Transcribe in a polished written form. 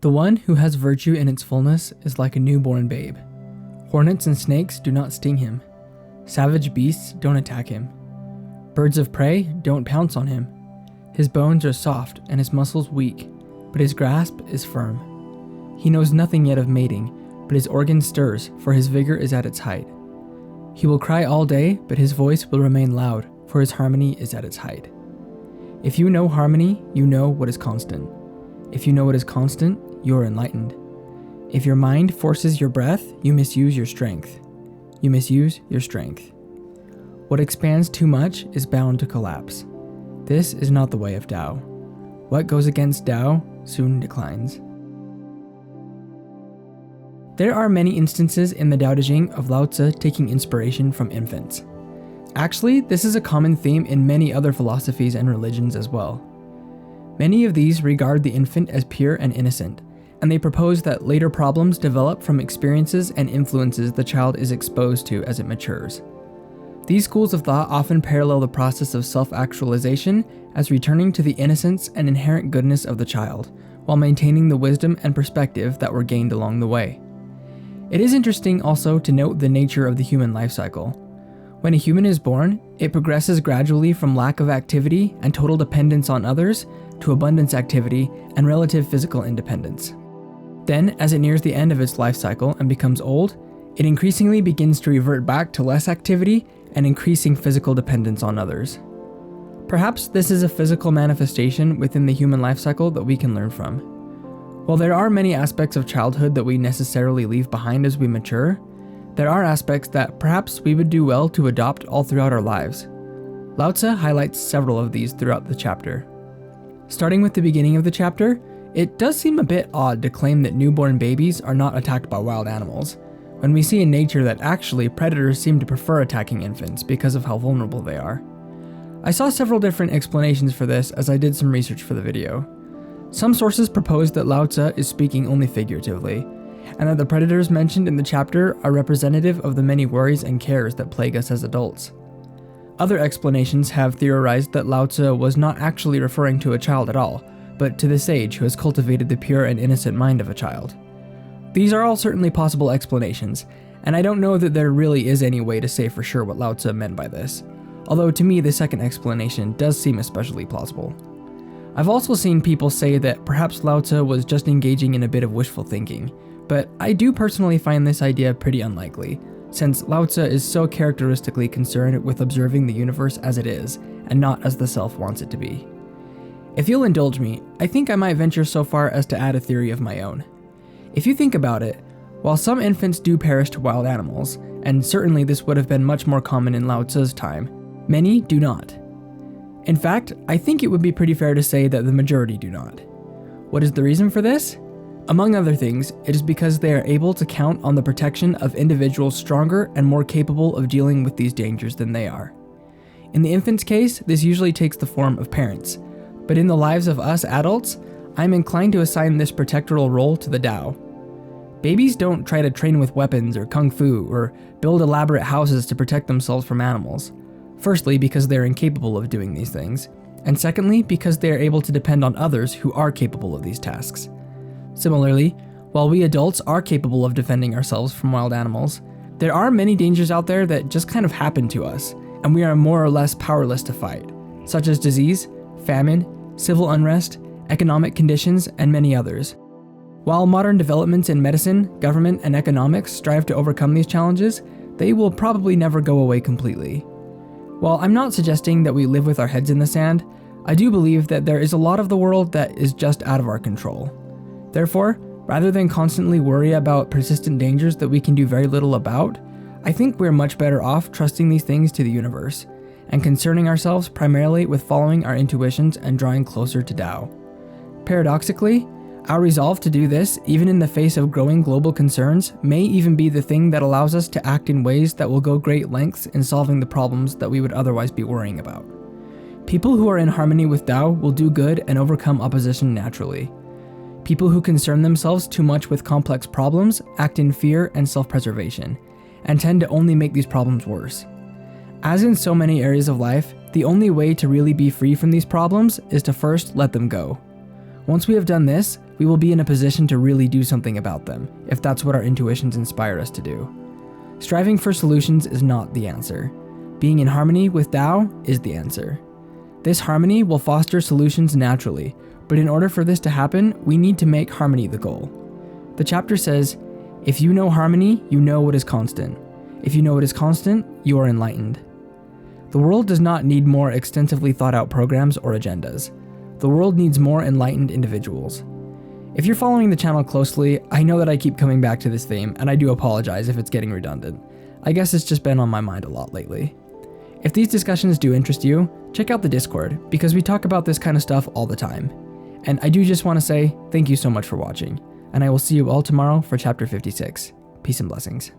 The one who has virtue in its fullness is like a newborn babe. Hornets and snakes do not sting him. Savage beasts don't attack him. Birds of prey don't pounce on him. His bones are soft and his muscles weak, but his grasp is firm. He knows nothing yet of mating, but his organ stirs, for his vigor is at its height. He will cry all day, but his voice will remain loud, for his harmony is at its height. If you know harmony, you know what is constant. If you know what is constant, you are enlightened. If your mind forces your breath, you misuse your strength. You misuse your strength. What expands too much is bound to collapse. This is not the way of Tao. What goes against Tao soon declines. There are many instances in the Tao Te Ching of Lao Tzu taking inspiration from infants. Actually, this is a common theme in many other philosophies and religions as well. Many of these regard the infant as pure and innocent, and they propose that later problems develop from experiences and influences the child is exposed to as it matures. These schools of thought often parallel the process of self-actualization as returning to the innocence and inherent goodness of the child, while maintaining the wisdom and perspective that were gained along the way. It is interesting also to note the nature of the human life cycle. When a human is born, it progresses gradually from lack of activity and total dependence on others to abundance activity and relative physical independence. Then, as it nears the end of its life cycle and becomes old, it increasingly begins to revert back to less activity and increasing physical dependence on others. Perhaps this is a physical manifestation within the human life cycle that we can learn from. While there are many aspects of childhood that we necessarily leave behind as we mature, there are aspects that perhaps we would do well to adopt all throughout our lives. Lao Tzu highlights several of these throughout the chapter. Starting with the beginning of the chapter, it does seem a bit odd to claim that newborn babies are not attacked by wild animals, when we see in nature that actually predators seem to prefer attacking infants because of how vulnerable they are. I saw several different explanations for this as I did some research for the video. Some sources propose that Lao Tzu is speaking only figuratively, and that the predators mentioned in the chapter are representative of the many worries and cares that plague us as adults. Other explanations have theorized that Lao Tzu was not actually referring to a child at all, but to the sage who has cultivated the pure and innocent mind of a child. These are all certainly possible explanations, and I don't know that there really is any way to say for sure what Lao Tzu meant by this, although to me the second explanation does seem especially plausible. I've also seen people say that perhaps Lao Tzu was just engaging in a bit of wishful thinking, but I do personally find this idea pretty unlikely, since Lao Tzu is so characteristically concerned with observing the universe as it is, and not as the self wants it to be. If you'll indulge me, I think I might venture so far as to add a theory of my own. If you think about it, while some infants do perish to wild animals, and certainly this would have been much more common in Lao Tzu's time, many do not. In fact, I think it would be pretty fair to say that the majority do not. What is the reason for this? Among other things, it is because they are able to count on the protection of individuals stronger and more capable of dealing with these dangers than they are. In the infant's case, this usually takes the form of parents, but in the lives of us adults, I'm inclined to assign this protectoral role to the Tao. Babies don't try to train with weapons or kung fu or build elaborate houses to protect themselves from animals. Firstly, because they're incapable of doing these things, and secondly, because they are able to depend on others who are capable of these tasks. Similarly, while we adults are capable of defending ourselves from wild animals, there are many dangers out there that just kind of happen to us, and we are more or less powerless to fight, such as disease, famine, civil unrest, economic conditions, and many others. While modern developments in medicine, government, and economics strive to overcome these challenges, they will probably never go away completely. While I'm not suggesting that we live with our heads in the sand, I do believe that there is a lot of the world that is just out of our control. Therefore, rather than constantly worry about persistent dangers that we can do very little about, I think we're much better off trusting these things to the universe, and concerning ourselves primarily with following our intuitions and drawing closer to Tao. Paradoxically, our resolve to do this, even in the face of growing global concerns, may even be the thing that allows us to act in ways that will go great lengths in solving the problems that we would otherwise be worrying about. People who are in harmony with Tao will do good and overcome opposition naturally. People who concern themselves too much with complex problems act in fear and self-preservation, and tend to only make these problems worse. As in so many areas of life, the only way to really be free from these problems is to first let them go. Once we have done this, we will be in a position to really do something about them, if that's what our intuitions inspire us to do. Striving for solutions is not the answer. Being in harmony with Tao is the answer. This harmony will foster solutions naturally, but in order for this to happen, we need to make harmony the goal. The chapter says, if you know harmony, you know what is constant. If you know what is constant, you are enlightened. The world does not need more extensively thought out programs or agendas. The world needs more enlightened individuals. If you're following the channel closely, I know that I keep coming back to this theme, and I do apologize if it's getting redundant. I guess it's just been on my mind a lot lately. If these discussions do interest you, check out the Discord, because we talk about this kind of stuff all the time. And I do just want to say thank you so much for watching, and I will see you all tomorrow for chapter 56. Peace and blessings.